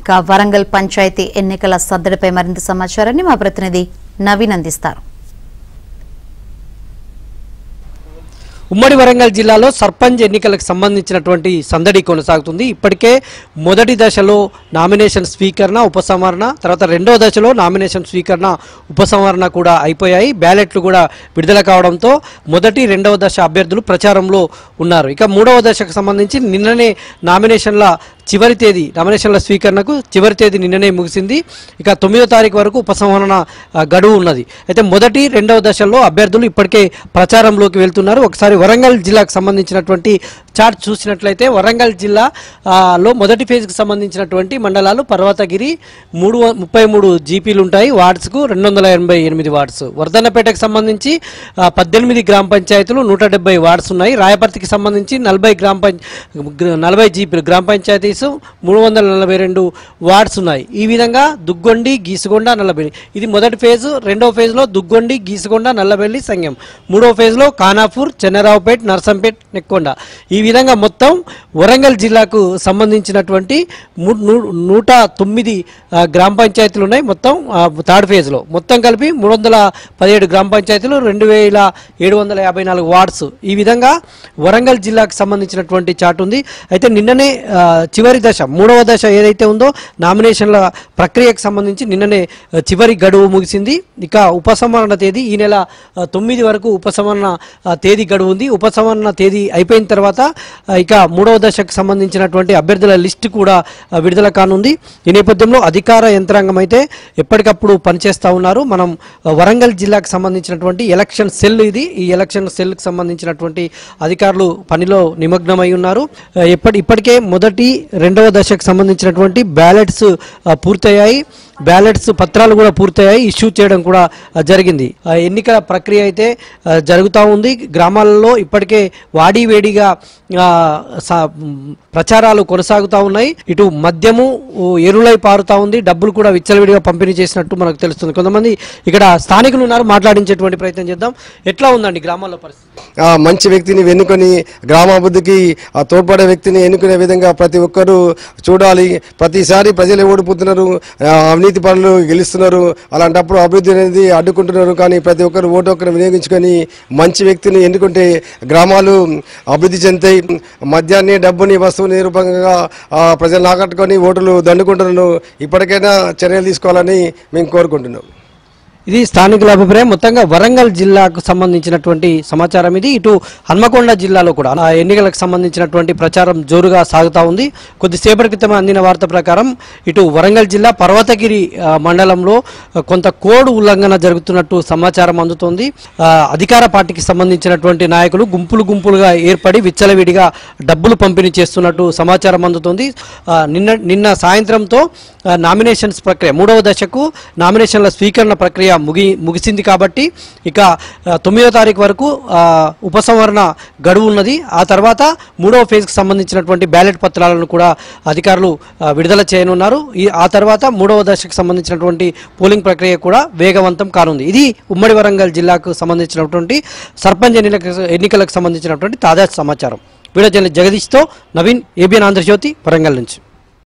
ఇక వరంగల్ పంచాయతీ ఎన్నికల సద్దడిపై మరింత సమాచారాన్ని మా ప్రతినిధి నవీన్ అందిస్తారు. ఉమ్మడి వరంగల్ జిల్లాలో సర్పంచ్ ఎన్నికలకు సంబంధించినటువంటి సందడి కొనసాగుతుంది. ఇప్పటికే మొదటి దశలో నామినేషన్ స్వీకరణ ఉపసంహరణ, తర్వాత రెండవ దశలో నామినేషన్ స్వీకరణ ఉపసంహరణ కూడా అయిపోయాయి. బ్యాలెట్లు కూడా విడుదల కావడంతో మొదటి రెండవ దశ అభ్యర్థులు ప్రచారంలో ఉన్నారు. ఇక మూడవ దశకు సంబంధించి నిన్ననే నామినేషన్ల స్వీకరణకు చివరి తేదీ నిన్ననే ముగిసింది. ఇక 9వ తారీఖు వరకు ఉపసంహరణ గడువు ఉన్నది. అయితే మొదటి రెండవ దశల్లో అభ్యర్థులు ఇప్పటికే ప్రచారంలోకి వెళ్తున్నారు. ఒకసారి వరంగల్ జిల్లాకు సంబంధించినటువంటి చార్ట్ చూసినట్లయితే వరంగల్ జిల్లాలో మొదటి ఫేజ్కి సంబంధించినటువంటి మండలాలు పర్వతగిరి 33 జీపీలు ఉంటాయి. వార్డ్స్కు 288 వార్డ్స్. వర్ధన్నపేటకు సంబంధించి 18 గ్రామ పంచాయతీలు 170 వార్డ్స్ ఉన్నాయి. రాయపర్తికి సంబంధించి 40 జీపీలు గ్రామ పంచాయతీ 342 వార్డ్స్ ఉన్నాయి. ఈ విధంగా దుగ్గొండి, గీసుగొండ, నల్లబెల్లి ఇది మొదటి ఫేజ్. రెండవ ఫేజ్లో దుగ్గొండి, గీసుగొండ, నల్లబెల్లి, సంగం. మూడవ ఫేజ్లో ఖానాపూర్, చెన్నరావుపేట్, నర్సంపేట్, నెక్కొండ. ఈ విధంగా మొత్తం వరంగల్ జిల్లాకు సంబంధించినటువంటి 109 గ్రామ పంచాయతీలు ఉన్నాయి. మొత్తం థర్డ్ ఫేజ్లో మొత్తం కలిపి 317 గ్రామ పంచాయతీలు, 2754 వార్డ్స్. ఈ విధంగా వరంగల్ జిల్లాకు సంబంధించినటువంటి చార్ట్ ఉంది. అయితే నిన్ననే చివరి దశ మూడవ దశ ఏదైతే ఉందో నామినేషన్ల ప్రక్రియకు సంబంధించి నిన్ననే చివరి గడువు ముగిసింది. ఇక ఉపసంహరణ తేదీ ఈ నెల 9 వరకు ఉపసంహరణ తేదీ గడువు ఉంది. ఉపసంహరణ తేదీ అయిపోయిన తర్వాత ఇక మూడవ దశకు సంబంధించినటువంటి అభ్యర్థుల లిస్టు కూడా విడుదల కానుంది. ఈ నేపథ్యంలో అధికార యంత్రాంగం అయితే ఎప్పటికప్పుడు పనిచేస్తూ ఉన్నారు. మనం వరంగల్ జిల్లాకు సంబంధించినటువంటి ఎలక్షన్ సెల్ ఇది. ఈ ఎలక్షన్ సెల్కి సంబంధించినటువంటి అధికారులు పనిలో నిమగ్నమై ఉన్నారు. ఇప్పటికే మొదటి రెండవ దశకు సంబంధించినటువంటి బ్యాలెట్స్ పూర్తయ్యాయి. బ్యాలెట్స్ పత్రాలు కూడా పూర్తయ్యాయి. ఇష్యూ చేయడం కూడా జరిగింది. ఎన్నికల ప్రక్రియ అయితే జరుగుతూ ఉంది. గ్రామాలలో ఇప్పటికే వాడివేడిగా ప్రచారాలు కొనసాగుతూ ఉన్నాయి. ఇటు మద్యము ఎరులై పారుతూ ఉంది. డబ్బులు కూడా విచ్చలవిడిగా పంపిణీ చేసినట్టు మనకు తెలుస్తుంది. కొంతమంది ఇక్కడ స్థానికులు ఉన్నారు, మాట్లాడించేటువంటి ప్రయత్నం చేద్దాం. ఎట్లా ఉందండి గ్రామాల్లో పరిస్థితి? మంచి వ్యక్తిని ఎన్నుకొని గ్రామాభివృద్ధికి తోడ్పడే వ్యక్తిని ఎన్నుకునే విధంగా ప్రతి ఒక్కరూ చూడాలి. ప్రతిసారి ప్రజలు ఓడిపోతున్నారు, అవినీతి పనులు గెలుస్తున్నారు. అలాంటప్పుడు అభివృద్ధి అనేది అడ్డుకుంటున్నారు. కానీ ప్రతి ఒక్కరు ఓటు ఒక్కరు వినియోగించుకొని మంచి వ్యక్తిని ఎన్నుకుంటే గ్రామాలు అభివృద్ధి చెందుతాయి. మద్యాన్ని, డబ్బుని, వస్తువుని రూపంగా ప్రజలను ఆకట్టుకొని ఓటులు దండుకుంటున్నారు. ఇప్పటికైనా చర్యలు తీసుకోవాలని మేము కోరుకుంటున్నాం. ఇది స్థానికుల అభిప్రాయం. మొత్తంగా వరంగల్ జిల్లాకు సంబంధించినటువంటి సమాచారం ఇది. ఇటు హన్మకొండ జిల్లాలో కూడా ఎన్నికలకు సంబంధించినటువంటి ప్రచారం జోరుగా సాగుతూ ఉంది. కొద్దిసేపటి క్రితం అందిన వార్త ప్రకారం ఇటు వరంగల్ జిల్లా పర్వతగిరి మండలంలో కొంత కోడ్ ఉల్లంఘన జరుగుతున్నట్టు సమాచారం అందుతోంది. అధికార పార్టీకి సంబంధించినటువంటి నాయకులు గుంపులుగా ఏర్పడి విచ్చలవిడిగా డబ్బులు పంపిణీ చేస్తున్నట్టు సమాచారం అందుతోంది. నిన్న సాయంత్రంతో నామినేషన్స్ ప్రక్రియ మూడవ దశకు నామినేషన్ల స్వీకరణ ప్రక్రియ ముగిసింది. కాబట్టి ఇక 9వ తారీఖు వరకు ఉపసంహరణ గడువు ఉన్నది. ఆ తర్వాత మూడవ ఫేజ్కి సంబంధించినటువంటి బ్యాలెట్ పత్రాలను కూడా అధికారులు విడుదల చేయనున్నారు. ఆ తర్వాత మూడవ దశకు సంబంధించినటువంటి పోలింగ్ ప్రక్రియ కూడా వేగవంతం కానుంది. ఇది ఉమ్మడి వరంగల్ జిల్లాకు సంబంధించినటువంటి సర్పంచ్ ఎన్నికలకు సంబంధించినటువంటి తాజా సమాచారం. వీడియో జర్నలిస్ట్ జగదీష్తో నవీన్, ఏబిఎన్ ఆంధ్రజ్యోతి, వరంగల్ నుంచి.